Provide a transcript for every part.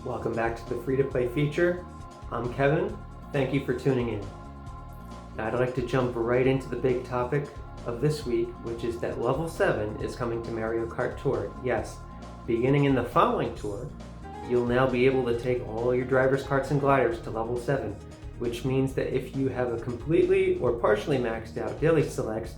Welcome back to the free-to-play feature. I'm Kevin. Thank you for tuning in. Now, I'd like to jump right into the big topic of this week, which is that Level 7 is coming to Mario Kart Tour. Yes, beginning in the following tour, you'll now be able to take all your drivers, karts, and gliders to Level 7, which means that if you have a completely or partially maxed out daily selects,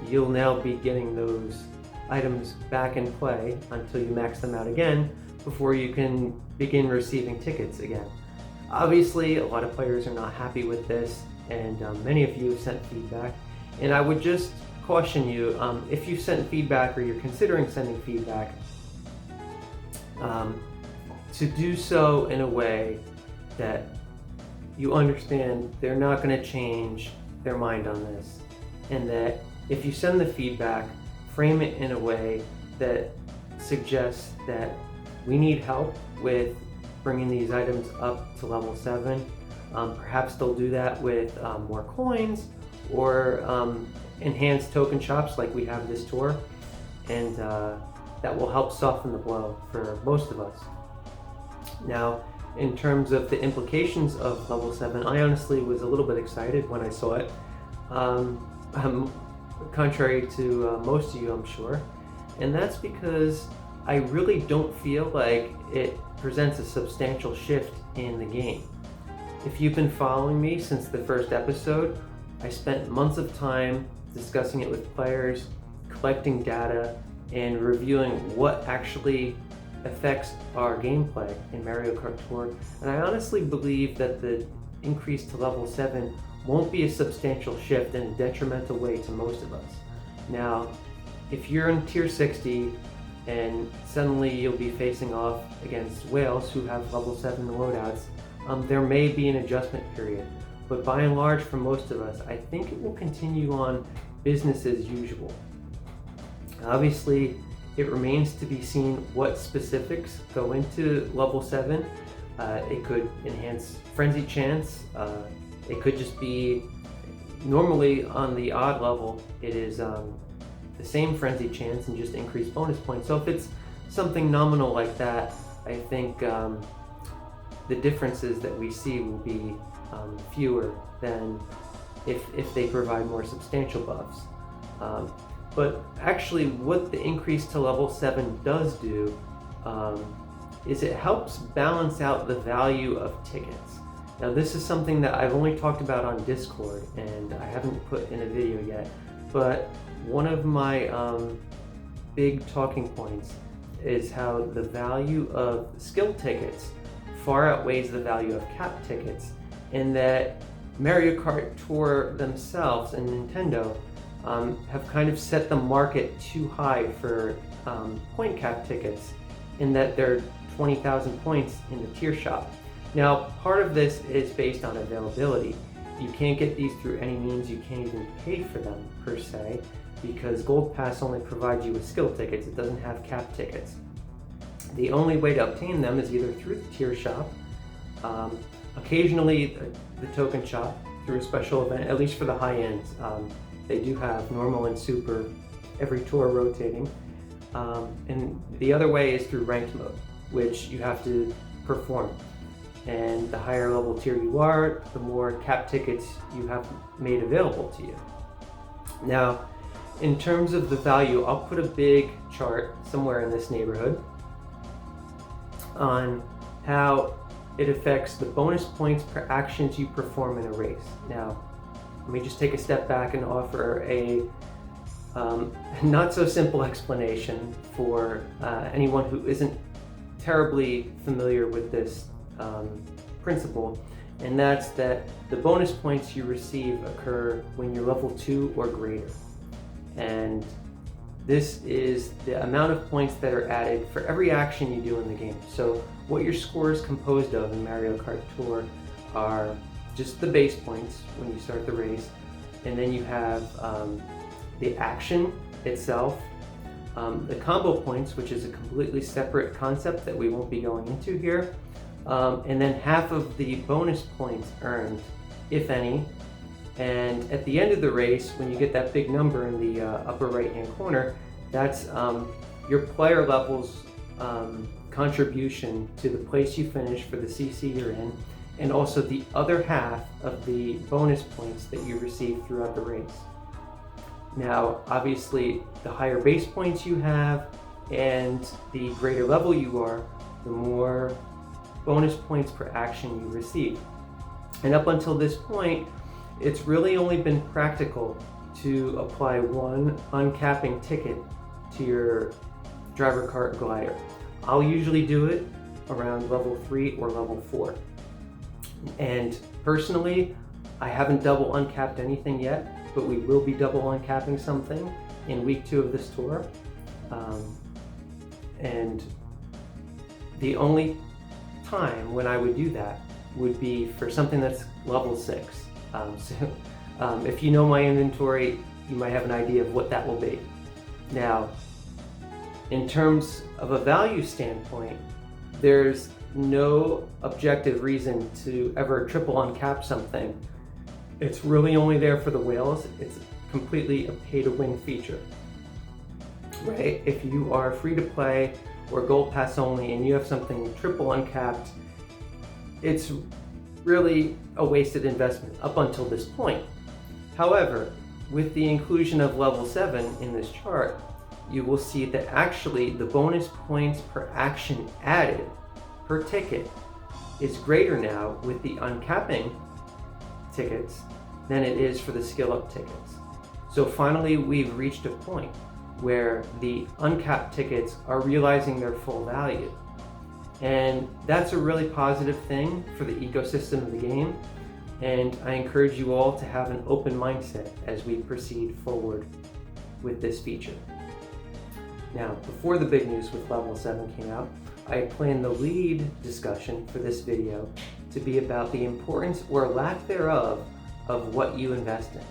you'll now be getting those items back in play until you max them out again before you can begin receiving tickets again. Obviously, a lot of players are not happy with this, and many of you have sent feedback. And I would just caution you, if you sent feedback or you're considering sending feedback, to do so in a way that you understand they're not going to change their mind on this, and that if you send the feedback, frame it in a way that suggests that we need help with bringing these items up to Level 7. Perhaps they'll do that with more coins or enhanced token shops like we have this tour, and that will help soften the blow for most of us. Now, in terms of the implications of Level 7, I honestly was a little bit excited when I saw it. Contrary to most of you, I'm sure, and that's because I really don't feel like it presents a substantial shift in the game. If you've been following me since the first episode, I spent months of time discussing it with players, collecting data, and reviewing what actually affects our gameplay in Mario Kart Tour, and I honestly believe that the increase to Level 7 won't be a substantial shift in a detrimental way to most of us. Now, if you're in Tier 60 and suddenly you'll be facing off against whales who have Level 7 loadouts, there may be an adjustment period. But by and large, for most of us, I think it will continue on business as usual. Obviously, it remains to be seen what specifics go into Level 7. It could enhance Frenzy Chance. It could just be, normally on the odd level, it is the same Frenzy Chance and just increased bonus points. So if it's something nominal like that, I think the differences that we see will be fewer than if they provide more substantial buffs. But actually what the increase to Level 7 does do is it helps balance out the value of tickets. Now, this is something that I've only talked about on Discord and I haven't put in a video yet, but one of my big talking points is how the value of skill tickets far outweighs the value of cap tickets, and that Mario Kart Tour themselves and Nintendo have kind of set the market too high for point cap tickets, in that they're 20,000 points in the tier shop. Now, part of this is based on availability. You can't get these through any means. You can't even pay for them per se, because Gold Pass only provides you with skill tickets. It doesn't have cap tickets. The only way to obtain them is either through the tier shop, occasionally the token shop through a special event, at least for the high ends. They do have normal and super every tour rotating. And the other way is through ranked mode, which you have to perform. And the higher level tier you are, the more cap tickets you have made available to you. Now, in terms of the value, I'll put a big chart somewhere in this neighborhood on how it affects the bonus points per actions you perform in a race. Now, let me just take a step back and offer a not so simple explanation for anyone who isn't terribly familiar with this principle, and that's that the bonus points you receive occur when you're level 2 or greater. And this is the amount of points that are added for every action you do in the game. So what your score is composed of in Mario Kart Tour are just the base points when you start the race, and then you have the action itself, the combo points, which is a completely separate concept that we won't be going into here, and then half of the bonus points earned, if any. And at the end of the race, when you get that big number in the upper right hand corner, that's your player levels contribution to the place you finish for the CC you're in, and also the other half of the bonus points that you receive throughout the race. Now, obviously, the higher base points you have and the greater level you are, the more bonus points per action you receive. And up until this point, it's really only been practical to apply one uncapping ticket to your driver kart glider. I'll usually do it around level 3 or level 4. And personally, I haven't double uncapped anything yet, but we will be double uncapping something in week 2 of this tour. And the only time when I would do that would be for something that's level 6. If you know my inventory, you might have an idea of what that will be. Now, in terms of a value standpoint, there's no objective reason to ever triple uncap something. It's really only there for the whales. It's completely a pay-to-win feature, right? If you are free to play or gold pass only and you have something triple uncapped, it's really a wasted investment up until this point. However, with the inclusion of level 7 in this chart, you will see that actually the bonus points per action added per ticket is greater now with the uncapping tickets than it is for the skill up tickets. So finally, we've reached a point where the uncapped tickets are realizing their full value. And that's a really positive thing for the ecosystem of the game. And I encourage you all to have an open mindset as we proceed forward with this feature. Now, before the big news with level 7 came out, I planned the lead discussion for this video to be about the importance or lack thereof of what you invest in.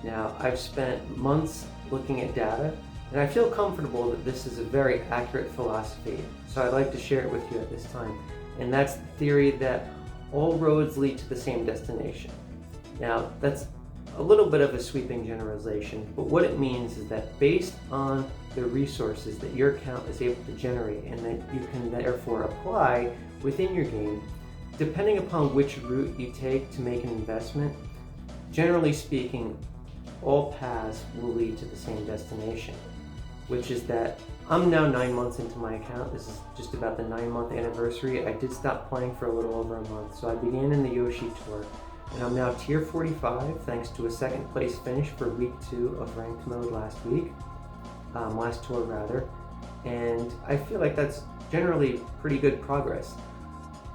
Now, I've spent months looking at data, and I feel comfortable that this is a very accurate philosophy, so I'd like to share it with you at this time. And that's the theory that all roads lead to the same destination. Now, that's a little bit of a sweeping generalization, but what it means is that based on the resources that your account is able to generate and that you can therefore apply within your game, depending upon which route you take to make an investment, generally speaking, all paths will lead to the same destination, which is that I'm now 9 months into my account. This is just about the 9-month anniversary. I did stop playing for a little over a month, so I began in the Yoshi Tour, and I'm now tier 45 thanks to a 2nd place finish for week 2 of ranked mode last tour rather, and I feel like that's generally pretty good progress,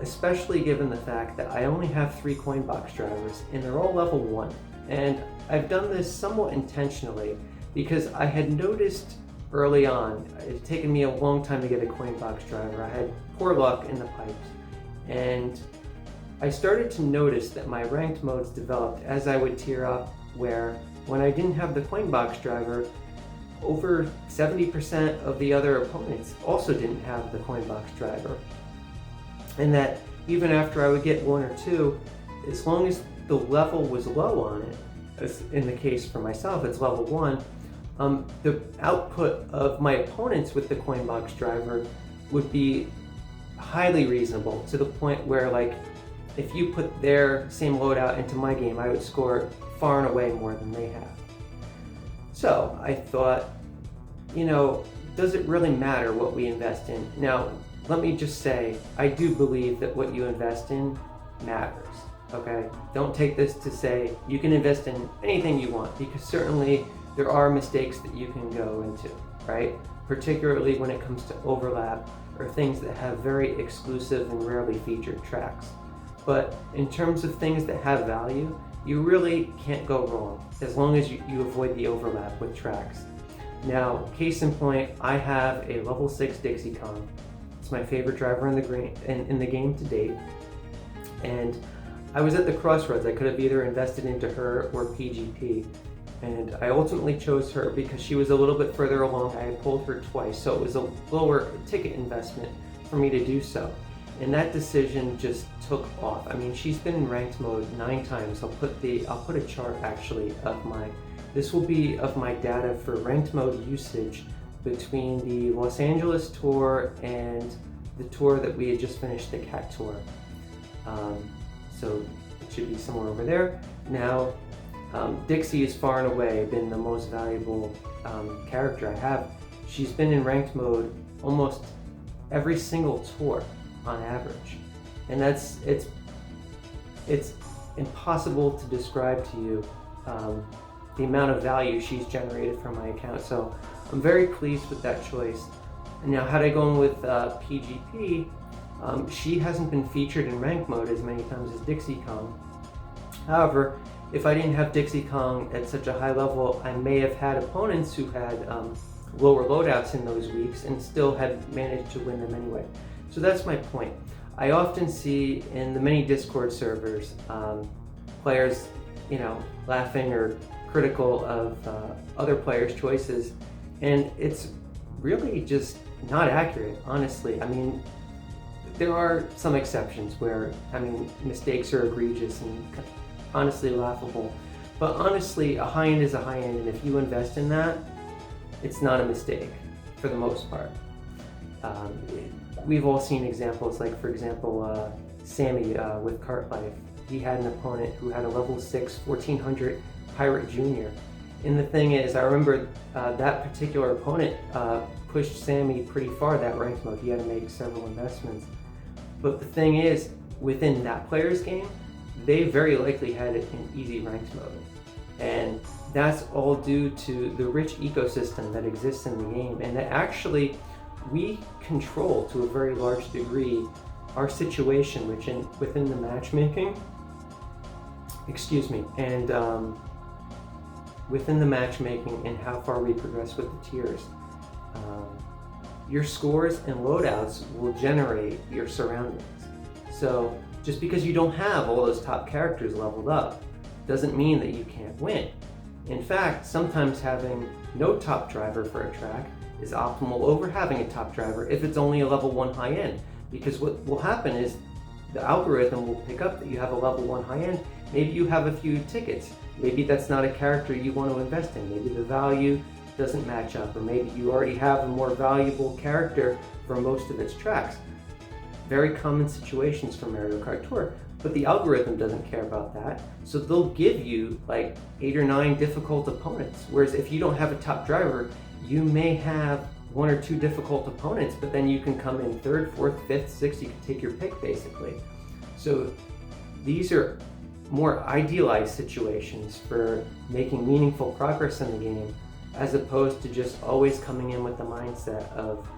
especially given the fact that I only have 3 coin box drivers and they're all level 1. And I've done this somewhat intentionally because I had noticed early on, it had taken me a long time to get a coin box driver. I had poor luck in the pipes, and I started to notice that my ranked modes developed as I would tier up, where when I didn't have the coin box driver, over 70% of the other opponents also didn't have the coin box driver. And that even after I would get 1 or 2, as long as the level was low on it, as in the case for myself, it's level 1, the output of my opponents with the coin box driver would be highly reasonable, to the point where, like, if you put their same loadout into my game, I would score far and away more than they have. So I thought, you know, does it really matter what we invest in? Now, let me just say, I do believe that what you invest in matters, okay? Don't take this to say you can invest in anything you want, because certainly there are mistakes that you can go into, right? Particularly when it comes to overlap or things that have very exclusive and rarely featured tracks. But in terms of things that have value, you really can't go wrong as long as you avoid the overlap with tracks. Now, case in point, I have a level 6 Dixie Kong. It's my favorite driver in the game to date. And I was at the crossroads. I could have either invested into her or PGP. And I ultimately chose her because she was a little bit further along. I had pulled her twice, so it was a lower ticket investment for me to do so. And that decision just took off. I mean, she's been in ranked mode 9 times. I'll put a chart actually of this will be of my data for ranked mode usage between the Los Angeles tour and the tour that we had just finished, the Cat tour. So it should be somewhere over there. Now, Dixie has far and away been the most valuable character I have. She's been in ranked mode almost every single tour on average, and it's impossible to describe to you the amount of value she's generated from my account. So I'm very pleased with that choice. And now, had I gone with PGP, she hasn't been featured in ranked mode as many times as Dixie Kong. However, if I didn't have Dixie Kong at such a high level, I may have had opponents who had lower loadouts in those weeks and still had managed to win them anyway. So that's my point. I often see in the many Discord servers players, laughing or critical of other players' choices, and it's really just not accurate, honestly. I mean, there are some exceptions where, mistakes are egregious and honestly laughable, but honestly, a high end is a high end, and if you invest in that, it's not a mistake for the most part. We've all seen examples, like for example, Sammy with Cart Life. He had an opponent who had a level 6 1400 Pirate Junior. And the thing is, I remember that particular opponent pushed Sammy pretty far that ranked mode. He had to make several investments. But the thing is, within that player's game, they very likely had it in easy ranked mode. And that's all due to the rich ecosystem that exists in the game, and that actually we control to a very large degree our situation within the matchmaking, and within the matchmaking and how far we progress with the tiers. Your scores and loadouts will generate your surroundings. So just because you don't have all those top characters leveled up doesn't mean that you can't win. In fact, sometimes having no top driver for a track is optimal over having a top driver if it's only a level 1 high end. Because what will happen is the algorithm will pick up that you have a level 1 high end. Maybe you have a few tickets. Maybe that's not a character you want to invest in. Maybe the value doesn't match up, or maybe you already have a more valuable character for most of its tracks. Very common situations for Mario Kart Tour, but the algorithm doesn't care about that. So they'll give you like 8 or 9 difficult opponents. Whereas if you don't have a top driver, you may have 1 or 2 difficult opponents, but then you can come in 3rd, 4th, 5th, 6th, you can take your pick basically. So these are more idealized situations for making meaningful progress in the game, as opposed to just always coming in with the mindset of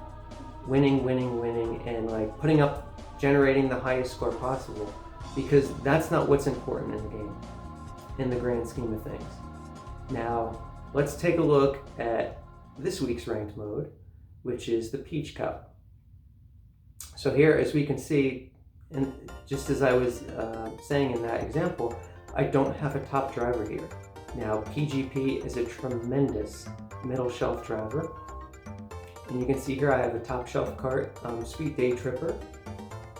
winning, and like generating the highest score possible, because that's not what's important in the game, in the grand scheme of things. Now, let's take a look at this week's ranked mode, which is the Peach Cup. So here, as we can see, and just as I was saying in that example, I don't have a top driver here. Now, PGP is a tremendous middle shelf driver. And you can see here I have a top shelf cart, Sweet Day Tripper,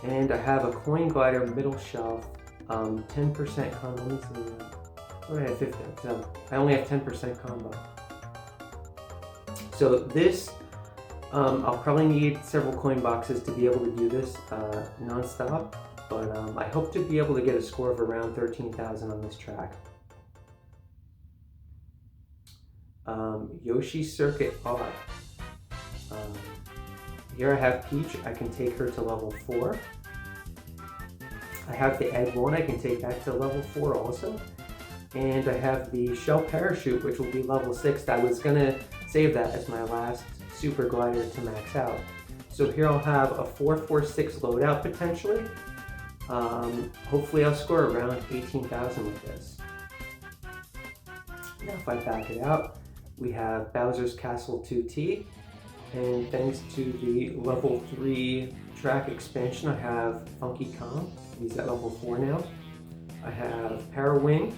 and I have a Coin Glider middle shelf, 10% combo. Let me see, what do I have 50? So I only have 10% combo. So this, I'll probably need several coin boxes to be able to do this non-stop, but I hope to be able to get a score of around 13,000 on this track. Yoshi Circuit R. Here I have Peach, I can take her to level 4. I have the Egg 1, I can take that to level 4 also. And I have the Shell Parachute, which will be level 6. I was going to save that as my last super glider to max out. So here I'll have a 446 loadout potentially. Hopefully I'll score around 18,000 with this. Now if I back it out, we have Bowser's Castle 2T. And thanks to the level 3 track expansion, I have Funky Kong. He's at level 4 now. I have Parawing.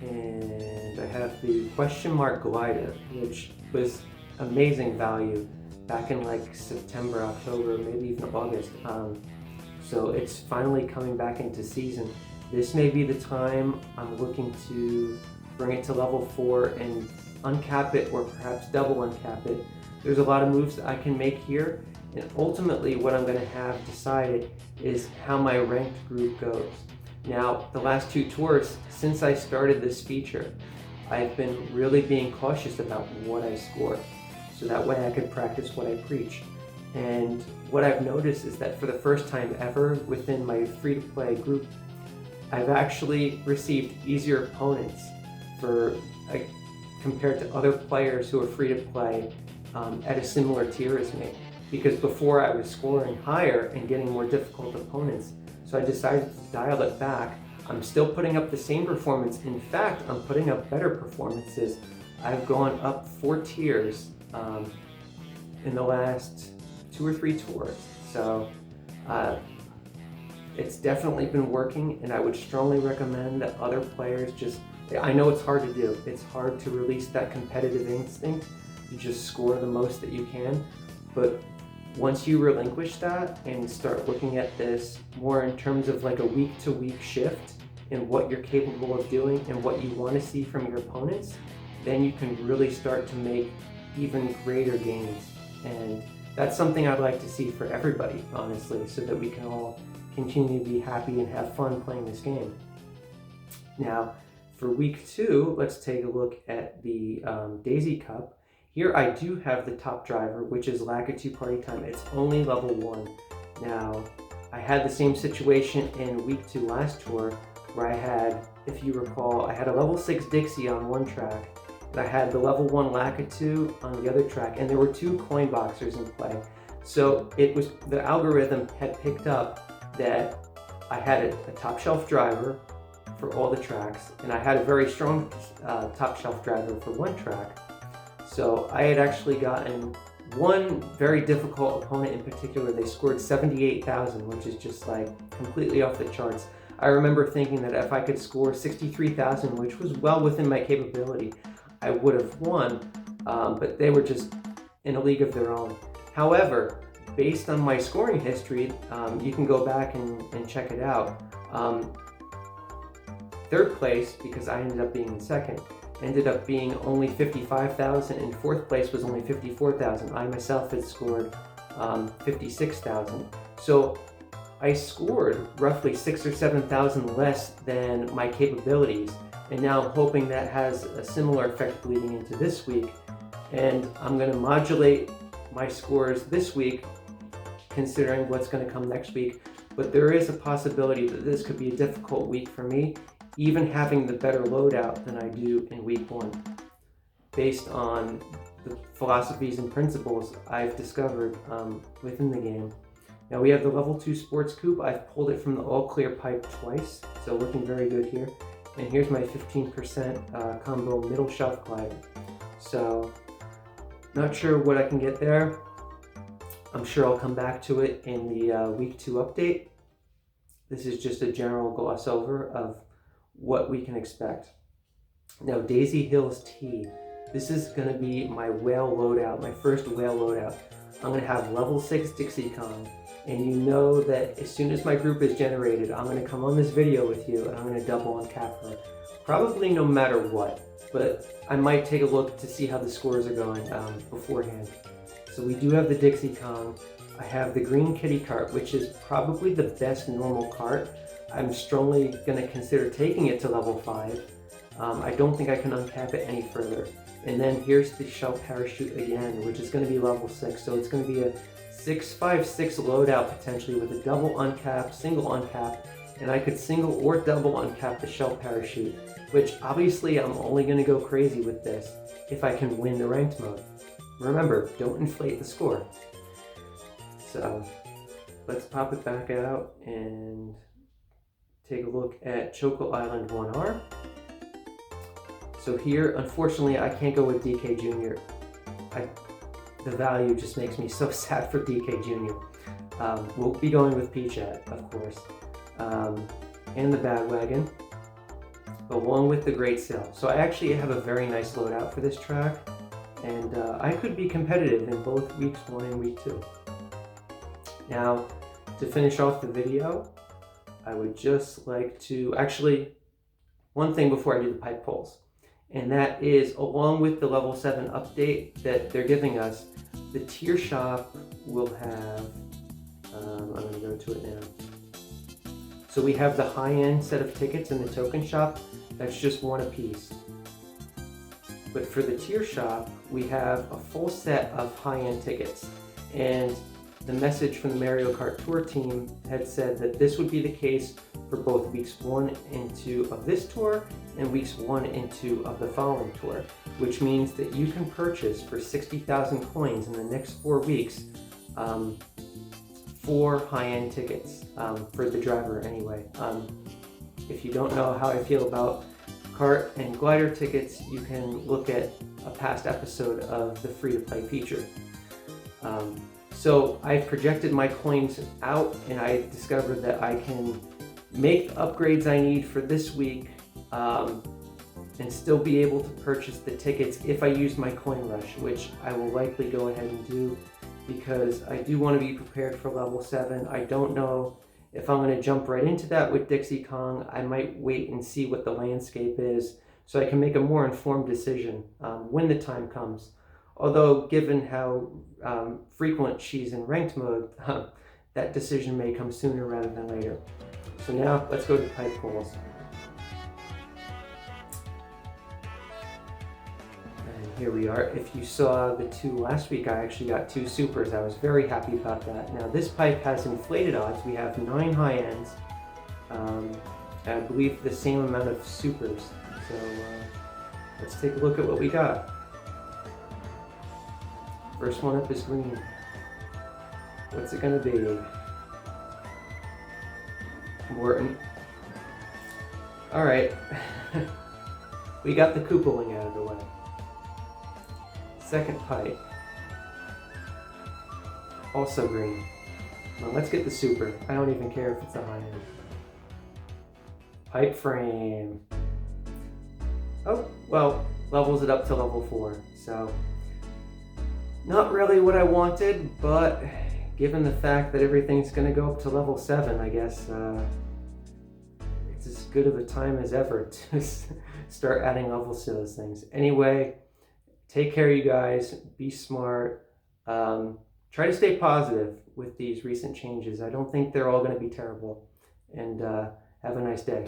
And I have the question mark glider, which was amazing value back in like September, October, maybe even August. So it's finally coming back into season. This may be the time I'm looking to bring it to level 4 and uncap it, or perhaps double uncap it. There's a lot of moves that I can make here, and ultimately what I'm going to have decided is how my ranked group goes. Now, the last 2 tours, since I started this feature, I've been really being cautious about what I score, so that way I could practice what I preach. And what I've noticed is that for the first time ever within my free-to-play group, I've actually received easier opponents compared to other players who are free-to-play at a similar tier as me. Because before I was scoring higher and getting more difficult opponents, so I decided to dial it back. I'm still putting up the same performance. In fact, I'm putting up better performances. I've gone up 4 tiers in the last 2 or 3 tours. So it's definitely been working, and I would strongly recommend that other players I know it's hard to do. It's hard to release that competitive instinct. You just score the most that you can. But once you relinquish that and start looking at this more in terms of like a week-to-week shift in what you're capable of doing and what you want to see from your opponents, then you can really start to make even greater gains. And that's something I'd like to see for everybody, honestly, so that we can all continue to be happy and have fun playing this game. Now, for week 2, let's take a look at the Daisy Cup. Here I do have the top driver, which is Lakitu Party Time. It's only level 1. Now, I had the same situation in week 2 last tour, where I had, if you recall, I had a level 6 Dixie on one track, and I had the level 1 Lakitu on the other track, and there were 2 coin boxers in play. So the algorithm had picked up that I had a top shelf driver for all the tracks, and I had a very strong top shelf driver for one track. So I had actually gotten one very difficult opponent in particular. They scored 78,000, which is just like completely off the charts. I remember thinking that if I could score 63,000, which was well within my capability, I would have won, but they were just in a league of their own. However, based on my scoring history, you can go back and check it out. Third place, because I ended up being in second, ended up being only 55,000, and fourth place was only 54,000. I myself had scored 56,000. So I scored roughly 6,000 or 7,000 less than my capabilities, and now I'm hoping that has a similar effect bleeding into this week. And I'm going to modulate my scores this week, considering what's going to come next week. But there is a possibility that this could be a difficult week for me, even having the better loadout than I do in week 1, based on the philosophies and principles I've discovered within the game. Now we have the level 2 Sports Coupe. I've pulled it from the all clear pipe twice, so looking very good here. And here's my 15% combo middle shelf glider. So not sure what I can get there. I'm sure I'll come back to it in the week 2 update. This is just a general gloss over of what we can expect. Now, Daisy Hills T. This is going to be my whale loadout, my first whale loadout. I'm going to have level 6 Dixie Kong, and you know that as soon as my group is generated, I'm going to come on this video with you and I'm going to double uncap her. Probably no matter what, but I might take a look to see how the scores are going beforehand. So we do have the Dixie Kong. I have the green kitty cart, which is probably the best normal cart. I'm strongly going to consider taking it to level 5. I don't think I can uncap it any further. And then here's the shell parachute again, which is going to be level 6. So it's going to be a 656 loadout potentially with a double uncap, single uncap, and I could single or double uncap the shell parachute, which obviously I'm only going to go crazy with this if I can win the ranked mode. Remember, don't inflate the score. So let's pop it back out and take a look at Choco Island 1R. So here, unfortunately, I can't go with DK Jr. The value just makes me so sad for DK Jr. We'll be going with Peachat, of course, and the Bagwagon, along with the Great Sail. So I actually have a very nice loadout for this track, and I could be competitive in both weeks 1 and week 2. Now, to finish off the video, I would just like to, actually, one thing before I do the pipe polls, and that is, along with the level 7 update that they're giving us, The tier shop will have, I'm going to go to it now. So we have the high-end set of tickets in the token shop. That's just one a piece. But for the tier shop, we have a full set of high-end tickets. And the message from the Mario Kart Tour team had said that this would be the case for both weeks 1 and 2 of this tour and weeks 1 and 2 of the following tour, which means that you can purchase for 60,000 coins in the next 4 weeks 4 high-end tickets for the driver anyway. If you don't know how I feel about kart and glider tickets, you can look at a past episode of the free-to-play feature. So I've projected my coins out, and I discovered that I can make the upgrades I need for this week and still be able to purchase the tickets if I use my coin rush, which I will likely go ahead and do because I do want to be prepared for level 7. I don't know if I'm going to jump right into that with Dixie Kong. I might wait and see what the landscape is so I can make a more informed decision when the time comes. Although, given how frequent she's in ranked mode, that decision may come sooner rather than later. So now, let's go to pipe pulls. And here we are. If you saw the 2 last week, I actually got 2 supers. I was very happy about that. Now, this pipe has inflated odds. We have 9 high ends. I believe the same amount of supers. So let's take a look at what we got. First one up is green. What's it gonna be? Morton. All right. We got the Koopaling out of the way. Second pipe. Also green. Now let's get the super. I don't even care if it's a high end. Pipe frame. Oh, well, levels it up to level 4. So, not really what I wanted, but given the fact that everything's going to go up to level 7, I guess it's as good of a time as ever to start adding levels to those things. Anyway, take care, you guys. Be smart. Try to stay positive with these recent changes. I don't think they're all going to be terrible. And have a nice day.